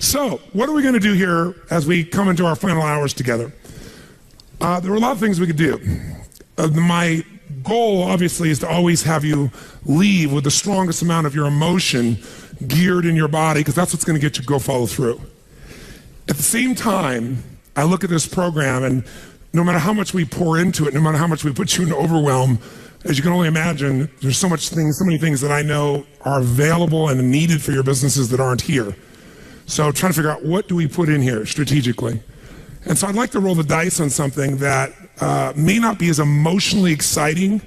So, what are we going to do here as we come into our final hours together? There are a lot of things we could do. My goal, obviously, is to always have you leave with the strongest amount of your emotion geared in your body, because that's what's going to get you to go follow through. At the same time, I look at this program, and no matter how much we pour into it, no matter how much we put you in overwhelm, as you can only imagine, there's so many things that I know are available and needed for your businesses that aren't here. So trying to figure out, what do we put in here strategically? And so I'd like to roll the dice on something that may not be as emotionally exciting,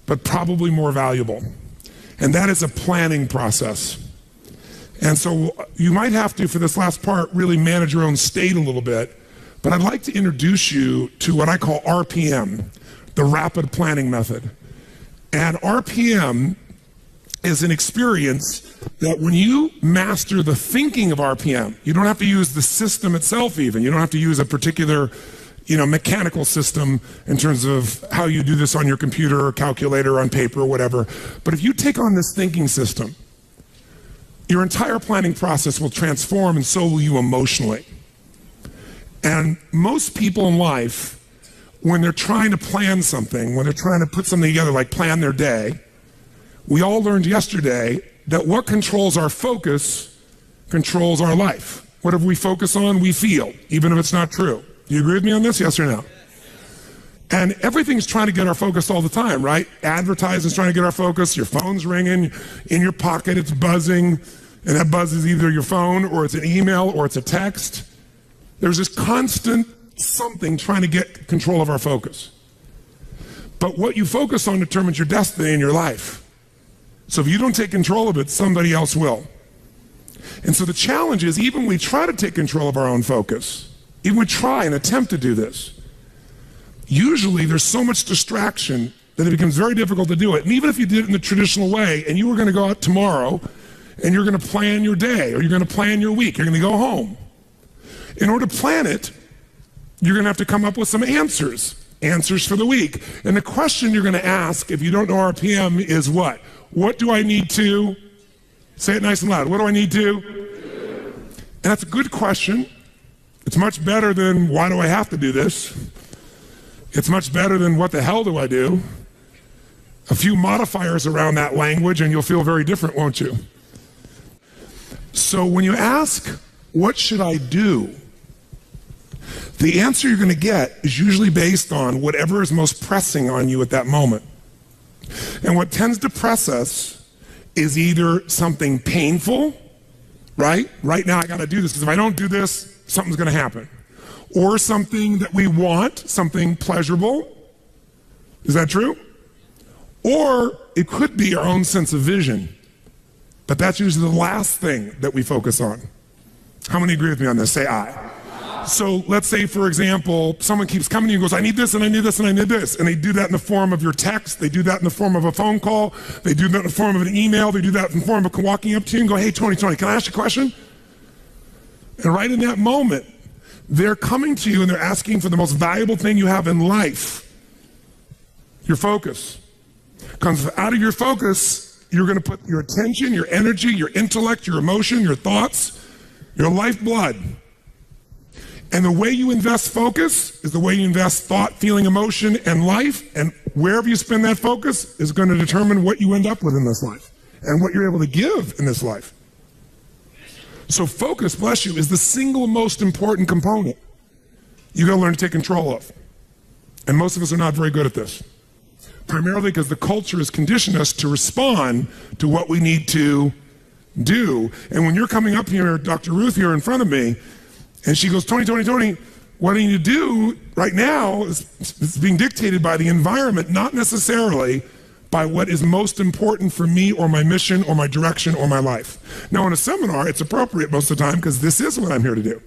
but probably more valuable. And that is a planning process. And so you might have to, for this last part, really manage your own state a little bit. But I'd like to introduce you to what I call RPM, the rapid planning method. And RPM is an experience that when you master the thinking of RPM, you don't have to use the system itself even. You don't have to use a particular, mechanical system in terms of how you do this on your computer or calculator, on paper or whatever. But if you take on this thinking system, your entire planning process will transform, and so will you emotionally. And most people in life, when they're trying to plan something, when they're trying to put something together, like plan their day, we all learned yesterday that what controls our focus controls our life. Whatever we focus on, we feel, even if it's not true. Do you agree with me on this, yes or no? And everything's trying to get our focus all the time, right? Advertising's trying to get our focus. Your phone's ringing, in your pocket it's buzzing, and that buzz is either your phone, or it's an email, or it's a text. There's this constant something trying to get control of our focus. But what you focus on determines your destiny in your life. So if you don't take control of it, somebody else will. And so the challenge is, even when we try to take control of our own focus, even we try and attempt to do this, usually there's so much distraction that it becomes very difficult to do it. And even if you did it in the traditional way, and you were going to go out tomorrow, and you're going to plan your day, or you're going to plan your week, you're going to go home. In order to plan it, you're going to have to come up with some answers for the week. And the question you're going to ask, if you don't know RPM, is what? What do I need to? Say it nice and loud. What do I need to? And that's a good question. It's much better than, why do I have to do this? It's much better than, what the hell do I do? A few modifiers around that language and you'll feel very different, won't you? So when you ask, what should I do? The answer you're going to get is usually based on whatever is most pressing on you at that moment. And what tends to press us is either something painful, right? Right now I got to do this, because if I don't do this, something's going to happen. Or something that we want, something pleasurable. Is that true? Or it could be our own sense of vision. But that's usually the last thing that we focus on. How many agree with me on this? Say aye. So let's say, for example, someone keeps coming to you and goes, I need this, and I need this, and I need this. And they do that in the form of your text. They do that in the form of a phone call. They do that in the form of an email. They do that in the form of walking up to you and go, hey, Tony, can I ask you a question? And right in that moment, they're coming to you and they're asking for the most valuable thing you have in life, your focus. Because out of your focus, you're going to put your attention, your energy, your intellect, your emotion, your thoughts, your lifeblood. And the way you invest focus is the way you invest thought, feeling, emotion, and life. And wherever you spend that focus is going to determine what you end up with in this life and what you're able to give in this life. So focus, bless you, is the single most important component you got to learn to take control of. And most of us are not very good at this. Primarily because the culture has conditioned us to respond to what we need to do. And when you're coming up here, Dr. Ruth here in front of me, and she goes, Tony, what I need to do right now is being dictated by the environment, not necessarily by what is most important for me or my mission or my direction or my life. Now in a seminar, it's appropriate most of the time because this is what I'm here to do.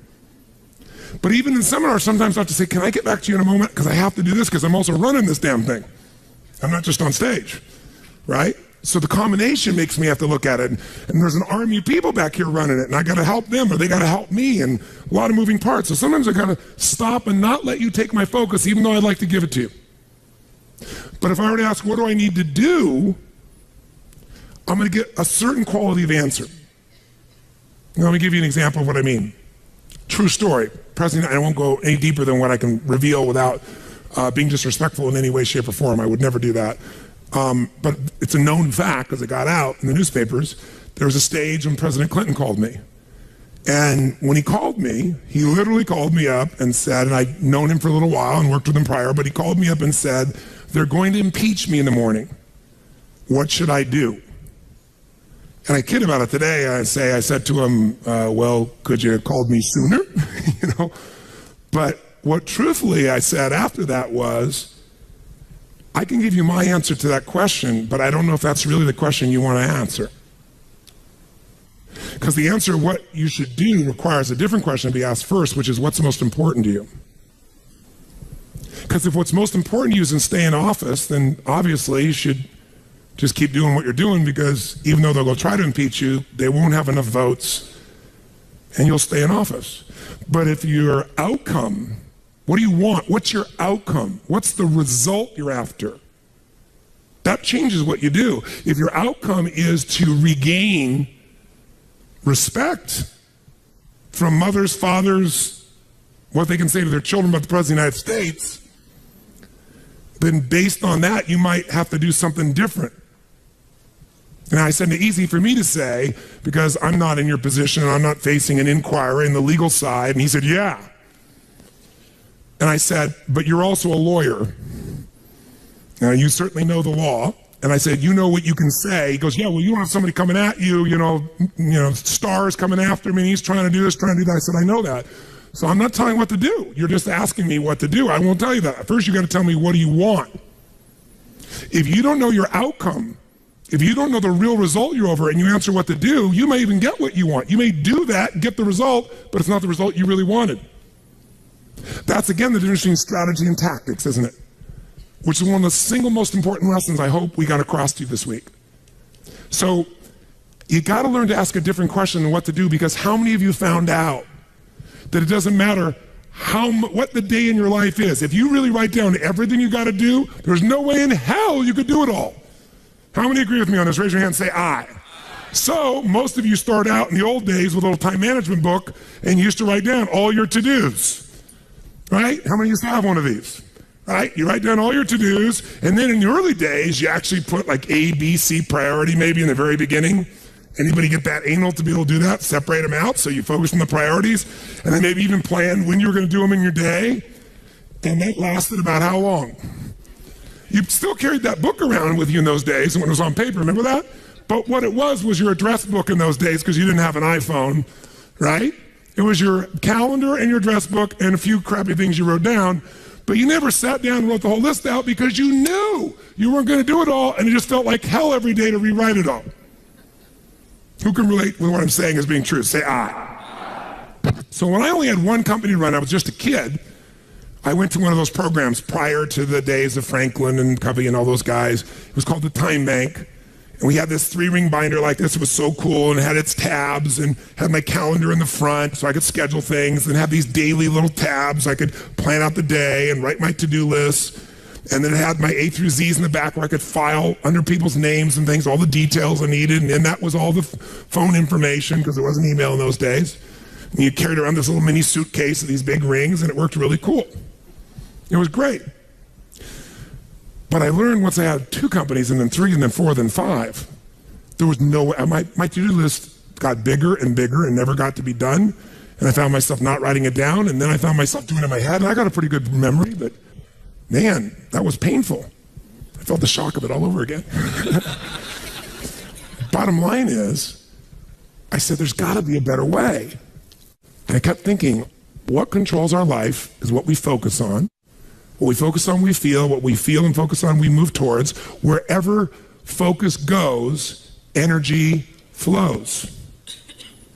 But even in seminars, sometimes I have to say, can I get back to you in a moment? Because I have to do this because I'm also running this damn thing. I'm not just on stage, right? So the combination makes me have to look at it. And there's an army of people back here running it, and I got to help them, or they got to help me, and a lot of moving parts. So sometimes I got to stop and not let you take my focus, even though I'd like to give it to you. But if I were to ask, what do I need to do? I'm going to get a certain quality of answer. Let me give you an example of what I mean. True story. President, I won't go any deeper than what I can reveal without being disrespectful in any way, shape, or form. I would never do that. But it's a known fact because it got out in the newspapers. There was a stage when President Clinton called me. And when he called me, he literally called me up and said, and I'd known him for a little while and worked with him prior, but he called me up and said, they're going to impeach me in the morning. What should I do? And I kid about it today. I said to him, well, could you have called me sooner? You know? But what truthfully I said after that was, I can give you my answer to that question, but I don't know if that's really the question you want to answer. Because the answer of what you should do requires a different question to be asked first, which is what's most important to you? Because if what's most important to you is to stay in office, then obviously you should just keep doing what you're doing, because even though they'll go try to impeach you, they won't have enough votes and you'll stay in office. But if your outcome, what do you want? What's your outcome? What's the result you're after? That changes what you do. If your outcome is to regain respect from mothers, fathers, what they can say to their children about the President of the United States, then based on that, you might have to do something different. And I said, it's easy for me to say, because I'm not in your position and I'm not facing an inquiry in the legal side. And he said, yeah. And I said, but you're also a lawyer. Now, you certainly know the law. And I said, you know what you can say. He goes, yeah, well, you don't have somebody coming at you, you know, stars coming after me, and he's trying to do this, trying to do that. I said, I know that. So I'm not telling you what to do. You're just asking me what to do. I won't tell you that. First, you got to tell me, what do you want? If you don't know your outcome, if you don't know the real result you're over and you answer what to do, you may even get what you want. You may do that, get the result, but it's not the result you really wanted. That's, again, the difference between strategy and tactics, isn't it? Which is one of the single most important lessons I hope we got across to you this week. So you got to learn to ask a different question than what to do, because how many of you found out that it doesn't matter what the day in your life is? If you really write down everything you got to do, there's no way in hell you could do it all. How many agree with me on this? Raise your hand and say aye. So most of you start out in the old days with a little time management book and you used to write down all your to-dos, right? How many used to have one of these? Right? You write down all your to-dos, and then in the early days, you actually put like A, B, C priority maybe in the very beginning. Anybody get that anal to be able to do that? Separate them out so you focus on the priorities, and then maybe even plan when you were going to do them in your day. And that lasted about how long? You still carried that book around with you in those days when it was on paper, remember that? But what it was your address book in those days, because you didn't have an iPhone, right? It was your calendar and your address book and a few crappy things you wrote down, but you never sat down and wrote the whole list out because you knew you weren't going to do it all, and it just felt like hell every day to rewrite it all. Who can relate with what I'm saying as being true? Say aye. So when I only had one company to run, I was just a kid, I went to one of those programs prior to the days of Franklin and Covey and all those guys. It was called the Time Bank. And we had this 3-ring binder like this. It was so cool, and it had its tabs and had my calendar in the front so I could schedule things, and have these daily little tabs. I could plan out the day and write my to-do list. And then it had my A through Z's in the back where I could file under people's names and things, all the details I needed. And then that was all the phone information, because there wasn't email in those days. And you carried around this little mini suitcase of these big rings, and it worked really cool. It was great. But I learned once I had 2 companies, and then 3, and then 4, then 5, there was no way. My to-do list got bigger and bigger and never got to be done. And I found myself not writing it down, and then I found myself doing it in my head. And I got a pretty good memory, but man, that was painful. I felt the shock of it all over again. Bottom line is, I said, there's got to be a better way. And I kept thinking, what controls our life is what we focus on. What we focus on, we feel. What we feel and focus on, we move towards. Wherever focus goes, energy flows.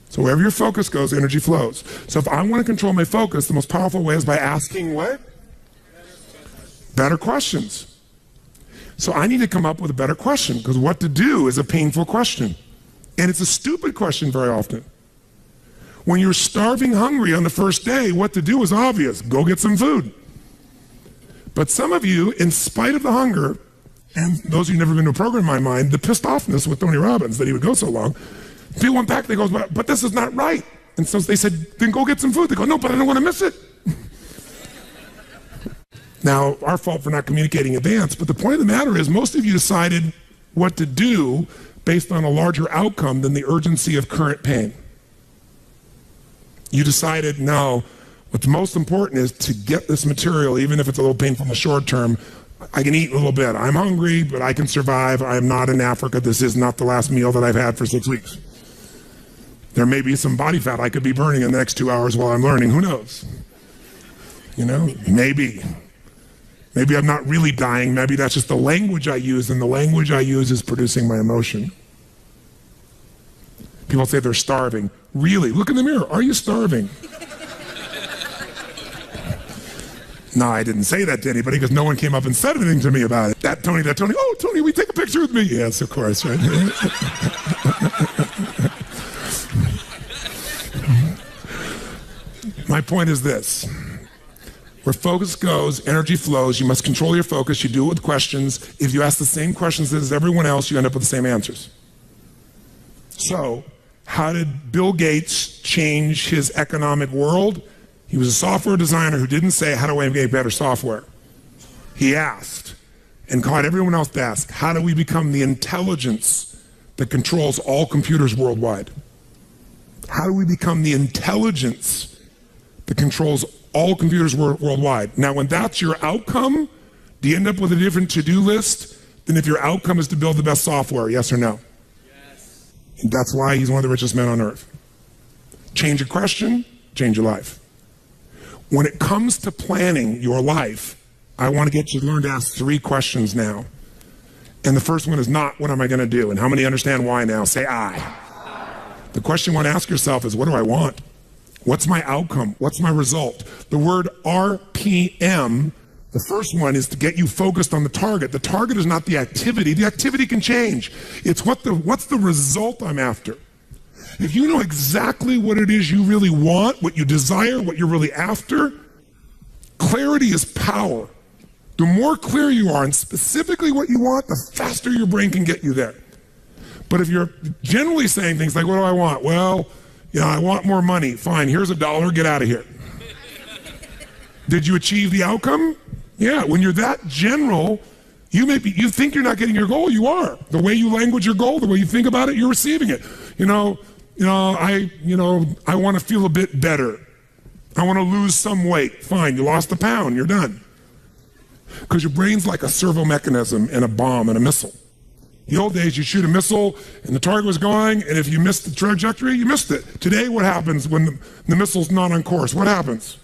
So wherever your focus goes, energy flows. So if I want to control my focus, the most powerful way is by asking what? Better questions. So I need to come up with a better question, because what to do is a painful question. And it's a stupid question very often. When you're starving hungry on the first day, what to do is obvious. Go get some food. But some of you, in spite of the hunger, and those who've never been to a program in my mind, the pissed offness with Tony Robbins that he would go so long, People went back, they go, but this is not right. And so they said, then go get some food. They go, no, but I don't want to miss it. Now, our fault for not communicating in advance, but the point of the matter is most of you decided what to do based on a larger outcome than the urgency of current pain. You decided, no, what's most important is to get this material, even if it's a little painful in the short term. I can eat a little bit. I'm hungry, but I can survive. I am not in Africa. This is not the last meal that I've had for 6 weeks. There may be some body fat I could be burning in the next 2 hours while I'm learning. Who knows? You know, maybe. Maybe I'm not really dying. Maybe that's just the language I use, and the language I use is producing my emotion. People say they're starving. Really? Look in the mirror. Are you starving? No, I didn't say that to anybody because no one came up and said anything to me about it. That Tony. Oh, Tony, will you take a picture with me? Yes, of course, right? My point is this. Where focus goes, energy flows. You must control your focus. You do it with questions. If you ask the same questions as everyone else, you end up with the same answers. So, how did Bill Gates change his economic world? He was a software designer who didn't say, how do I make better software? He asked, and caught everyone else to ask, how do we become the intelligence that controls all computers worldwide? How do we become the intelligence that controls all computers worldwide? Now, when that's your outcome, do you end up with a different to-do list than if your outcome is to build the best software, yes or no? Yes. And that's why he's one of the richest men on earth. Change your question, change your life. When it comes to planning your life, I want to get you to learn to ask 3 questions now. And the first one is not, what am I going to do? And how many understand why now? Say I. The question you want to ask yourself is, what do I want? What's my outcome? What's my result? The word RPM, the first one is to get you focused on the target. The target is not the activity. The activity can change. It's what's the result I'm after. If you know exactly what it is you really want, what you desire, what you're really after, clarity is power. The more clear you are and specifically what you want, the faster your brain can get you there. But if you're generally saying things like, what do I want? Well, I want more money. Fine, here's $1, get out of here. Did you achieve the outcome? Yeah, when you're that general, you think you're not getting your goal, you are. The way you language your goal, the way you think about it, you're receiving it. I want to feel a bit better. I want to lose some weight. Fine, you lost a pound, you're done. Because your brain's like a servo mechanism and a bomb and a missile. In the old days, you shoot a missile and the target was going, and if you missed the trajectory, you missed it. Today, what happens when the missile's not on course? What happens?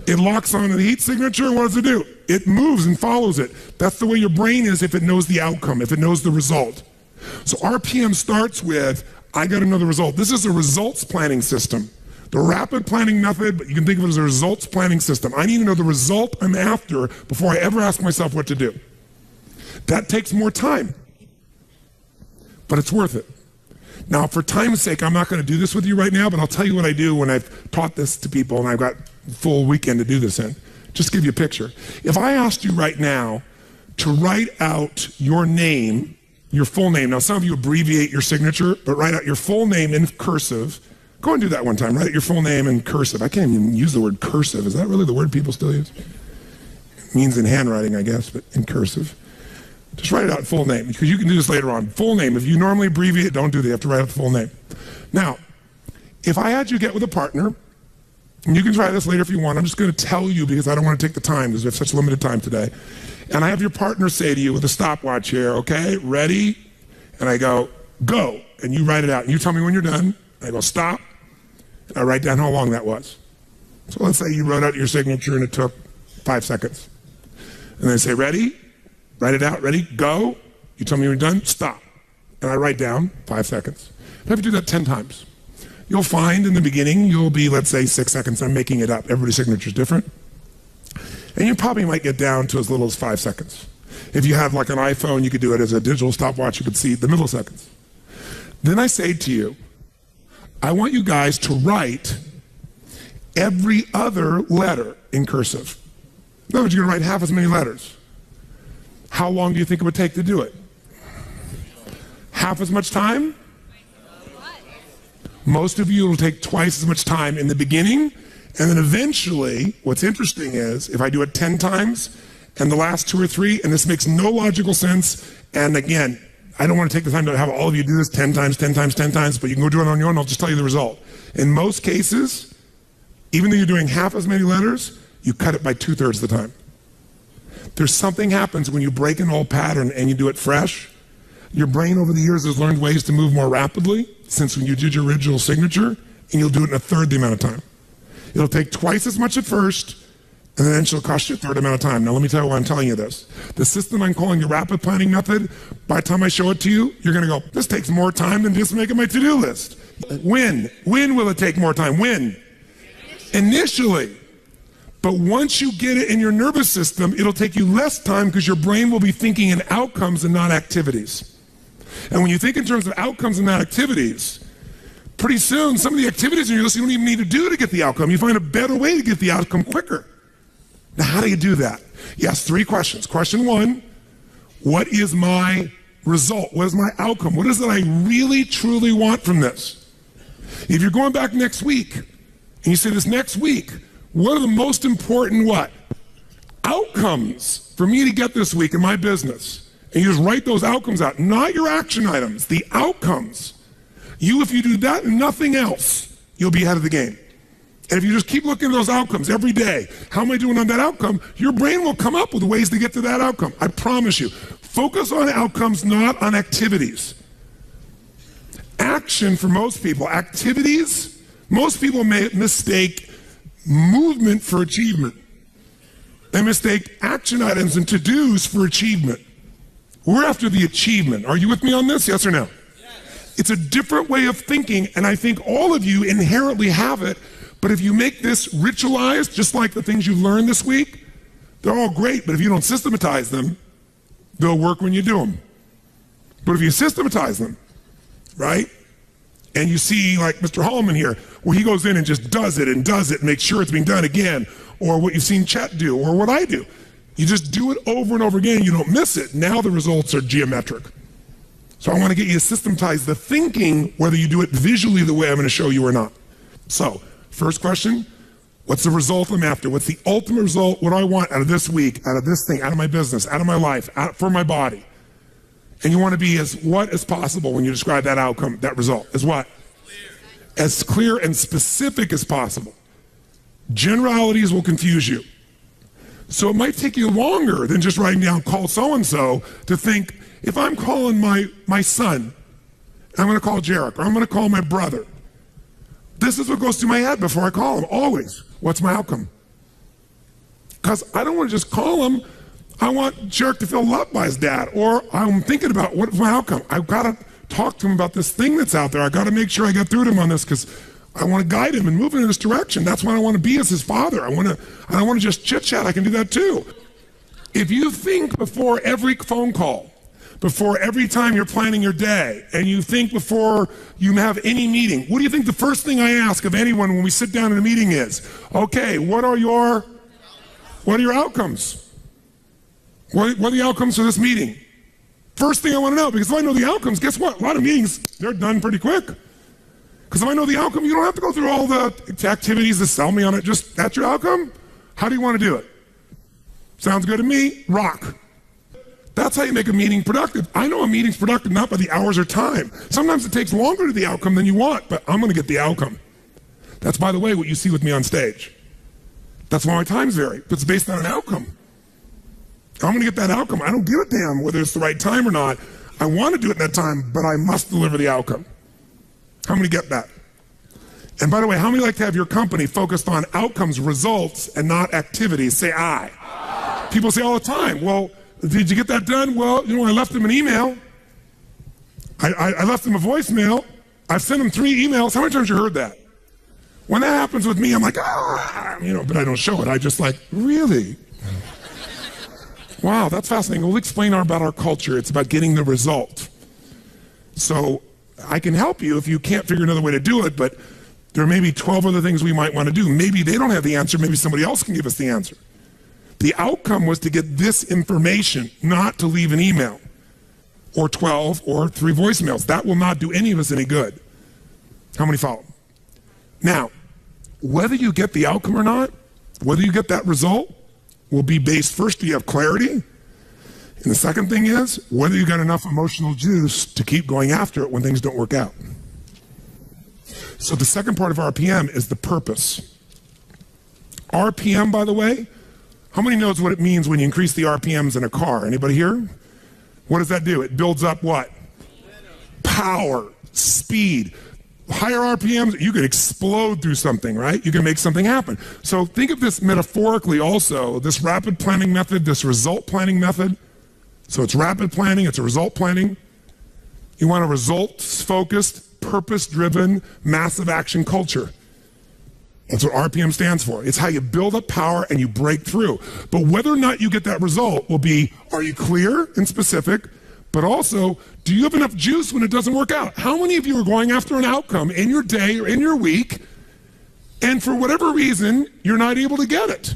It locks on the heat signature, and what does it do? It moves and follows it. That's the way your brain is if it knows the outcome, if it knows the result. So RPM starts with, I got another result. This is a results planning system. The rapid planning method, but you can think of it as a results planning system. I need to know the result I'm after before I ever ask myself what to do. That takes more time, but it's worth it. Now, for time's sake, I'm not going to do this with you right now, but I'll tell you what I do when I've taught this to people and I've got a full weekend to do this in. Just to give you a picture. If I asked you right now to write out your name, your full name. Now, some of you abbreviate your signature, but write out your full name in cursive. Go and do that one time. Write out your full name in cursive. I can't even use the word cursive. Is that really the word people still use? It means in handwriting, I guess, but in cursive. Just write it out full name, because you can do this later on. Full name. If you normally abbreviate, don't do that. You have to write out the full name. Now, if I had you get with a partner, and you can try this later if you want. I'm just going to tell you because I don't want to take the time because we have such limited time today. And I have your partner say to you with a stopwatch here, okay, ready? And I go, go. And you write it out. And you tell me when you're done. I go, stop. And I write down how long that was. So let's say you wrote out your signature and it took 5 seconds. And then I say, ready? Write it out. Ready? Go. You tell me when you're done. Stop. And I write down 5 seconds. And I have to do that 10 times. You'll find in the beginning, you'll be, let's say, 6 seconds. I'm making it up. Everybody's signature is different. And you probably might get down to as little as 5 seconds. If you have like an iPhone, you could do it as a digital stopwatch. You could see the milliseconds. Then I say to you, I want you guys to write every other letter in cursive. In other words, you're going to write half as many letters. How long do you think it would take to do it? Half as much time? Most of you will take twice as much time in the beginning, and then eventually, what's interesting is, if I do it 10 times, and the last 2 or 3, and this makes no logical sense, and again, I don't want to take the time to have all of you do this 10 times, 10 times, 10 times, but you can go do it on your own, I'll just tell you the result. In most cases, even though you're doing half as many letters, you cut it by 2/3 the time. There's something happens when you break an old pattern and you do it fresh. Your brain over the years has learned ways to move more rapidly since when you did your original signature, and you'll do it in 1/3 the amount of time. It'll take twice as much at first, and then it'll cost you 1/3 amount of time. Now let me tell you why I'm telling you this. The system I'm calling the rapid planning method, by the time I show it to you, you're gonna go, this takes more time than just making my to-do list. When will it take more time? When? Initially. But once you get it in your nervous system, it'll take you less time because your brain will be thinking in outcomes and not activities. And when you think in terms of outcomes and not activities, pretty soon some of the activities in your list you don't even need to do to get the outcome. You find a better way to get the outcome quicker. Now, how do you do that? Yes, 3 questions. Question 1, what is my result? What is my outcome? What is it I really, truly want from this? If you're going back next week, and you say this next week, what are the most important outcomes for me to get this week in my business? And you just write those outcomes out, not your action items, the outcomes. If you do that and nothing else, you'll be ahead of the game. And if you just keep looking at those outcomes every day, how am I doing on that outcome? Your brain will come up with ways to get to that outcome. I promise you. Focus on outcomes, not on activities. Action for most people, activities, most people may mistake movement for achievement. They mistake action items and to-dos for achievement. We're after the achievement. Are you with me on this? Yes or no? Yes. It's a different way of thinking, and I think all of you inherently have it, but if you make this ritualized, just like the things you've learned this week, they're all great, but if you don't systematize them, they'll work when you do them. But if you systematize them, right? And you see like Mr. Hallman here, where he goes in and just does it and makes sure it's being done again, or what you've seen Chet do, or what I do. You just do it over and over again, you don't miss it. Now the results are geometric. So I want to get you to systematize the thinking, whether you do it visually the way I'm going to show you or not. So, first question, what's the result I'm after? What's the ultimate result? What do I want out of this week, out of this thing, out of my business, out of my life, for my body? And you want to be as what as possible when you describe that outcome, that result. As what? As clear and specific as possible. Generalities will confuse you. So it might take you longer than just writing down call so-and-so to think, if I'm calling my son, I'm going to call Jarek, or I'm going to call my brother. This is what goes through my head before I call him, always. What's my outcome? Because I don't want to just call him. I want Jarek to feel loved by his dad, or I'm thinking about what's my outcome. I've got to talk to him about this thing that's out there. I've got to make sure I get through to him on this because I want to guide him and move him in this direction. That's what I want to be as his father. I don't want to just chit-chat. I can do that too. If you think before every phone call, before every time you're planning your day, and you think before you have any meeting, what do you think the first thing I ask of anyone when we sit down in a meeting is? Okay, what are your outcomes? What are the outcomes for this meeting? First thing I want to know, because if I know the outcomes, guess what? A lot of meetings, they're done pretty quick. Because if I know the outcome, you don't have to go through all the activities to sell me on it. Just, that's your outcome? How do you want to do it? Sounds good to me. Rock. That's how you make a meeting productive. I know a meeting's productive not by the hours or time. Sometimes it takes longer to the outcome than you want, but I'm going to get the outcome. That's, by the way, what you see with me on stage. That's why my times vary, but it's based on an outcome. I'm going to get that outcome. I don't give a damn whether it's the right time or not. I want to do it in that time, but I must deliver the outcome. How many get that? And by the way, how many like to have your company focused on outcomes, results, and not activities? Say aye. People say all the time, well, did you get that done? Well, I left them an email. I left them a voicemail. I've sent them 3 emails. How many times have you heard that? When that happens with me, I'm like, but I don't show it. I just like, really? Wow, that's fascinating. We'll explain about our culture. It's about getting the result. So I can help you if you can't figure another way to do it, but there may be 12 other things we might want to do. Maybe they don't have the answer. Maybe somebody else can give us the answer. The outcome was to get this information, not to leave an email or 12 or 3 voicemails. That will not do any of us any good. How many follow? Now, whether you get the outcome or not, whether you get that result, will be based, first, do you have clarity? And the second thing is, whether you got enough emotional juice to keep going after it when things don't work out. So the second part of RPM is the purpose. RPM, by the way, how many knows what it means when you increase the RPMs in a car? Anybody here? What does that do? It builds up what? Power, speed. Higher RPMs, you could explode through something, right? You can make something happen. So think of this metaphorically also, this rapid planning method, this result planning method. So it's rapid planning, it's a result planning. You want a results-focused, purpose-driven, massive action culture. That's what RPM stands for. It's how you build up power and you break through. But whether or not you get that result will be, are you clear and specific? But also, do you have enough juice when it doesn't work out? How many of you are going after an outcome in your day or in your week, and for whatever reason, you're not able to get it?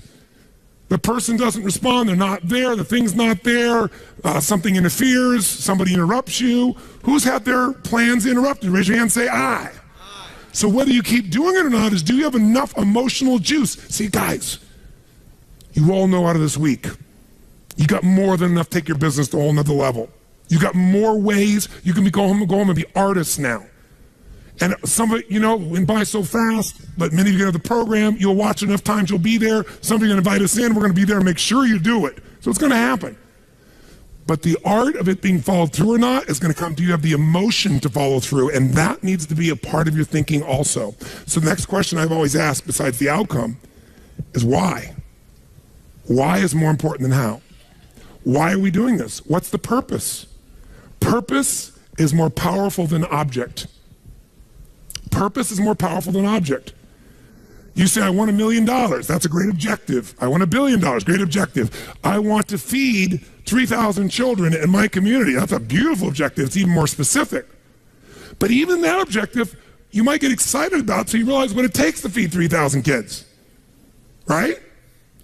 The person doesn't respond, they're not there, the thing's not there, something interferes, somebody interrupts you. Who's had their plans interrupted? Raise your hand and say, I. So whether you keep doing it or not is, do you have enough emotional juice? See, guys, you all know out of this week, you got more than enough to take your business to a whole nother level. You got more ways. You can go home and be artists now. And some of it, went by so fast, but many of you get the program, you'll watch enough times, you'll be there. Somebody's going to invite us in, we're going to be there and make sure you do it. So it's going to happen. But the art of it being followed through or not is going to come, do you have the emotion to follow through? And that needs to be a part of your thinking also. So the next question I've always asked, besides the outcome, is why? Why is more important than how? Why are we doing this? What's the purpose? Purpose is more powerful than object. Purpose is more powerful than object. You say, I want $1 million. That's a great objective. I want $1 billion. Great objective. I want to feed 3,000 children in my community. That's a beautiful objective. It's even more specific. But even that objective, you might get excited about, so you realize what it takes to feed 3,000 kids, right?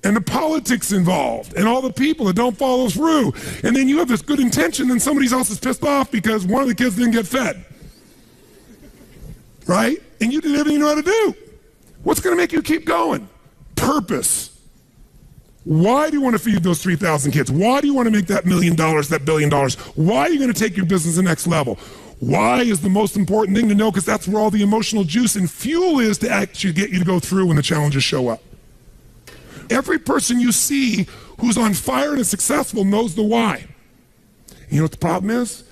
And the politics involved, and all the people that don't follow through. And then you have this good intention, and somebody else is pissed off because one of the kids didn't get fed. Right? And you did everything you know how to do. What's going to make you keep going? Purpose. Why do you want to feed those 3,000 kids? Why do you want to make that $1 million, that $1 billion? Why are you going to take your business to the next level? Why is the most important thing to know, because that's where all the emotional juice and fuel is to actually get you to go through when the challenges show up. Every person you see who's on fire and is successful knows the why. You know what the problem is?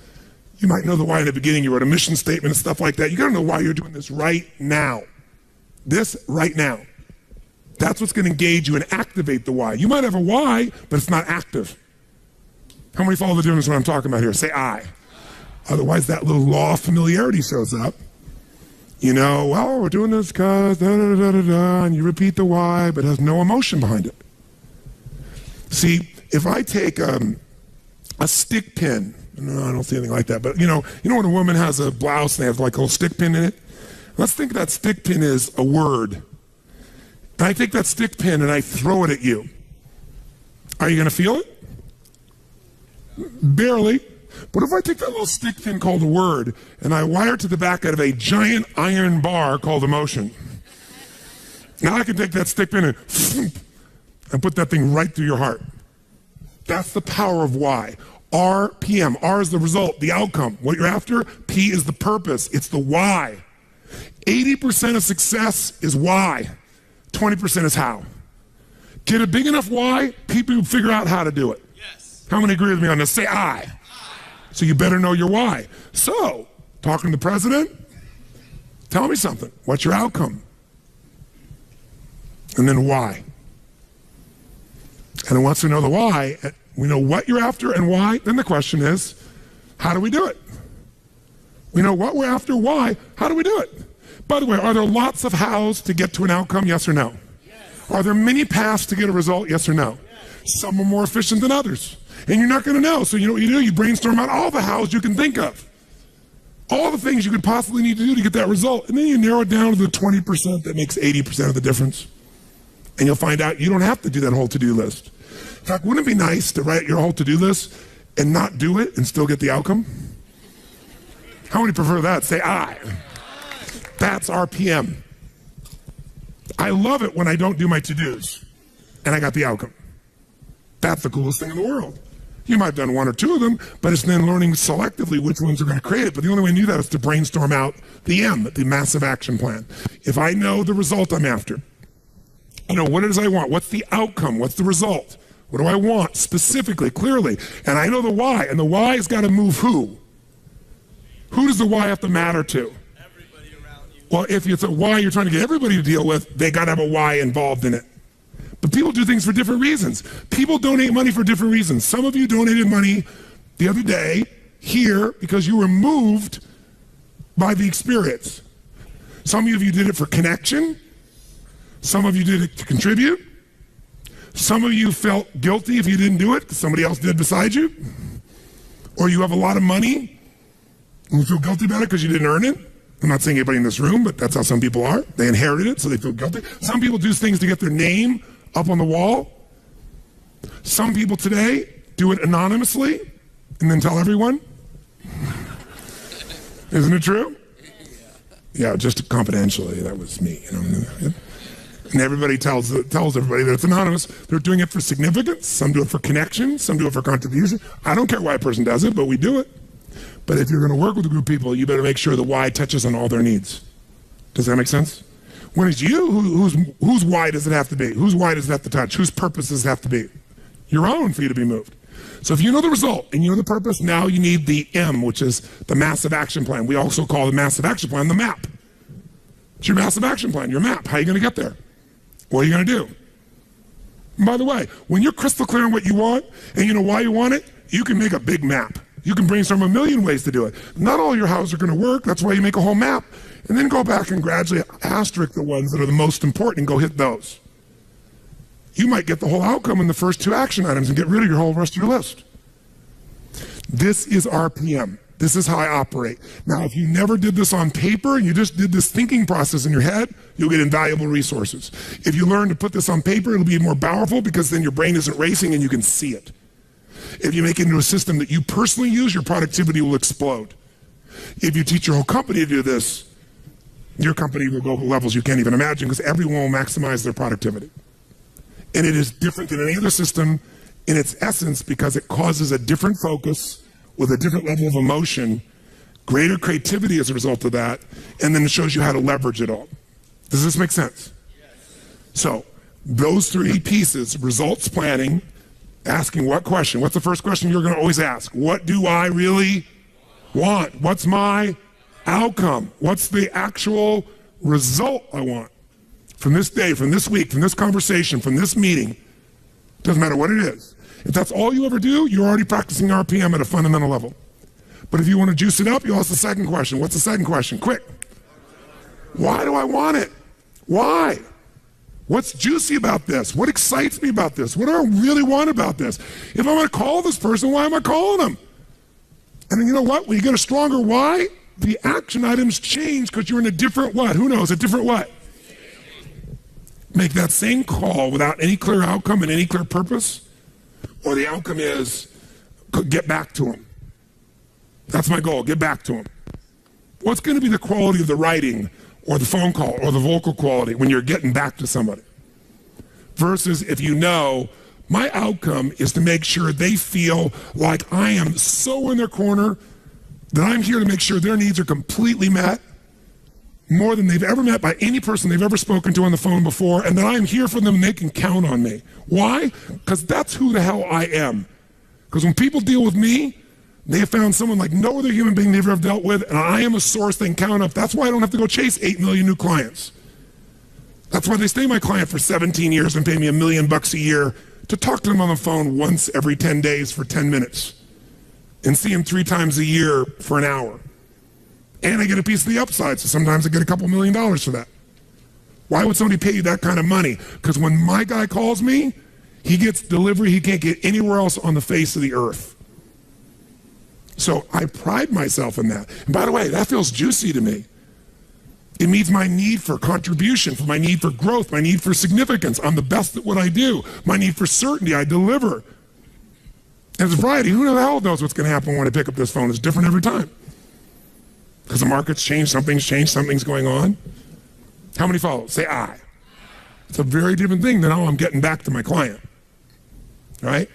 You might know the why in the beginning. You wrote a mission statement and stuff like that. You got to know why you're doing this right now. This right now. That's what's going to engage you and activate the why. You might have a why, but it's not active. How many follow the difference when I'm talking about here? Say I. Otherwise, that little law of familiarity shows up. Well, we're doing this because da-da-da-da-da, and you repeat the why, but it has no emotion behind it. See, if I take a stick pin, no, I don't see anything like that, but you know when a woman has a blouse and they have like a little stick pin in it? Let's think that stick pin is a word. And I take that stick pin and I throw it at you. Are you going to feel it? Barely. But if I take that little stick pin called a word and I wire it to the back out of a giant iron bar called emotion, now I can take that stick pin and put that thing right through your heart. That's the power of why. RPM. R is the result, the outcome. What you're after, P is the purpose. It's the why. 80% of success is why. 20% is how. Get a big enough why, people will figure out how to do it. Yes. How many agree with me on this? Say I. So you better know your why. So, talking to the president, tell me something. What's your outcome? And then why? And then once we know the why, we know what you're after and why, then the question is, how do we do it? We know what we're after, why, how do we do it? By the way, are there lots of hows to get to an outcome, yes or no? Yes. Are there many paths to get a result, yes or no? Yes. Some are more efficient than others. And you're not going to know, so you know what you do? You brainstorm out all the hows you can think of. All the things you could possibly need to do to get that result. And then you narrow it down to the 20% that makes 80% of the difference. And you'll find out you don't have to do that whole to-do list. In fact, wouldn't it be nice to write your whole to-do list and not do it and still get the outcome? How many prefer that? Say I. That's RPM. I love it when I don't do my to-dos and I got the outcome. That's the coolest thing in the world. You might have done one or two of them, but it's then learning selectively which ones are going to create it. But the only way I knew that is to brainstorm out the M, the massive action plan. If I know the result I'm after, I know what it is I want, what's the outcome, what's the result, what do I want specifically, clearly, and I know the why, and the why has got to move who? Who does the why have to matter to? Everybody around you. Well, if it's a why you're trying to get everybody to deal with, they got to have a why involved in it. But people do things for different reasons. People donate money for different reasons. Some of you donated money the other day here because you were moved by the experience. Some of you did it for connection. Some of you did it to contribute. Some of you felt guilty if you didn't do it because somebody else did beside you. Or you have a lot of money and you feel guilty about it because you didn't earn it. I'm not saying anybody in this room, but that's how some people are. They inherited it, so they feel guilty. Some people do things to get their name up on the wall. Some people today do it anonymously and then tell everyone. Isn't it true? Yeah, just confidentially. That was me. You know? And everybody tells everybody that it's anonymous. They're doing it for significance. Some do it for connection. Some do it for contribution. I don't care why a person does it, but we do it. But if you're going to work with a group of people, you better make sure the why touches on all their needs. Does that make sense? When it's you, whose why does it have to be? Whose why does it have to touch? Whose purpose does it have to be? Your own for you to be moved. So if you know the result and you know the purpose, now you need the M, which is the massive action plan. We also call the massive action plan the map. It's your massive action plan, your map. How are you going to get there? What are you going to do? And by the way, when you're crystal clear on what you want and you know why you want it, you can make a big map. You can brainstorm a million ways to do it. Not all your houses are going to work. That's why you make a whole map. And then go back and gradually asterisk the ones that are the most important and go hit those. You might get the whole outcome in the first two action items and get rid of your whole rest of your list. This is RPM. This is how I operate. Now, if you never did this on paper and you just did this thinking process in your head, you'll get invaluable resources. If you learn to put this on paper, it'll be more powerful because then your brain isn't racing and you can see it. If you make it into a system that you personally use, your productivity will explode. If you teach your whole company to do this, your company will go to levels you can't even imagine because everyone will maximize their productivity. And it is different than any other system in its essence because it causes a different focus with a different level of emotion, greater creativity as a result of that, and then it shows you how to leverage it all. Does this make sense? Yes. So those three pieces, results planning, asking what question? What's the first question you're going to always ask? What do I really want? What's my outcome? What's the actual result I want from this day, from this week, from this conversation, from this meeting? Doesn't matter what it is. If that's all you ever do, you're already practicing RPM at a fundamental level. But if you want to juice it up, you ask the second question. What's the second question? Quick. Why do I want it? Why? What's juicy about this? What excites me about this? What do I really want about this? If I'm going to call this person, why am I calling them? And then you know what? When you get a stronger why, the action items change because you're in a different what? Who knows? A different what? Make that same call without any clear outcome and any clear purpose, or the outcome is get back to them. That's my goal, get back to them. What's going to be the quality of the writing or the phone call or the vocal quality when you're getting back to somebody? Versus if you know, my outcome is to make sure they feel like I am so in their corner that I'm here to make sure their needs are completely met, more than they've ever met by any person they've ever spoken to on the phone before, and that I'm here for them and they can count on me. Why? Because that's who the hell I am. Because when people deal with me, they have found someone like no other human being they've ever dealt with, and I am a source they can count up. That's why I don't have to go chase 8 million new clients. That's why they stay my client for 17 years and pay me $1 million a year to talk to them on the phone once every 10 days for 10 minutes and see them 3 times a year for an hour. And I get a piece of the upside, so sometimes I get a couple $1 million for that. Why would somebody pay you that kind of money? Because when my guy calls me, he gets delivery he can't get anywhere else on the face of the earth. So I pride myself in that. And by the way, that feels juicy to me. It means my need for contribution, for my need for growth, my need for significance. I'm the best at what I do. My need for certainty, I deliver. And it's Friday, who the hell knows what's going to happen when I pick up this phone? It's different every time. Because the market's changed, something's going on. How many follow? Say I. It's a very different thing than, oh, I'm getting back to my client, right?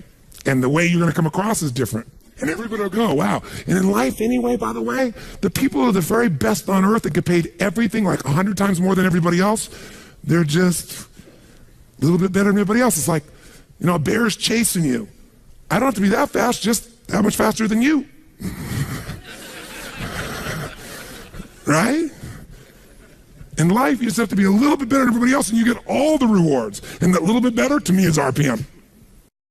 And the way you're going to come across is different. And everybody will go, wow. And in life anyway, by the way, the people who are the very best on earth that get paid everything like 100 times more than everybody else, they're just a little bit better than everybody else. It's like, you know, a bear's chasing you. I don't have to be that fast, just that much faster than you. Right? In life, you just have to be a little bit better than everybody else, and you get all the rewards. And that little bit better, to me, is RPM.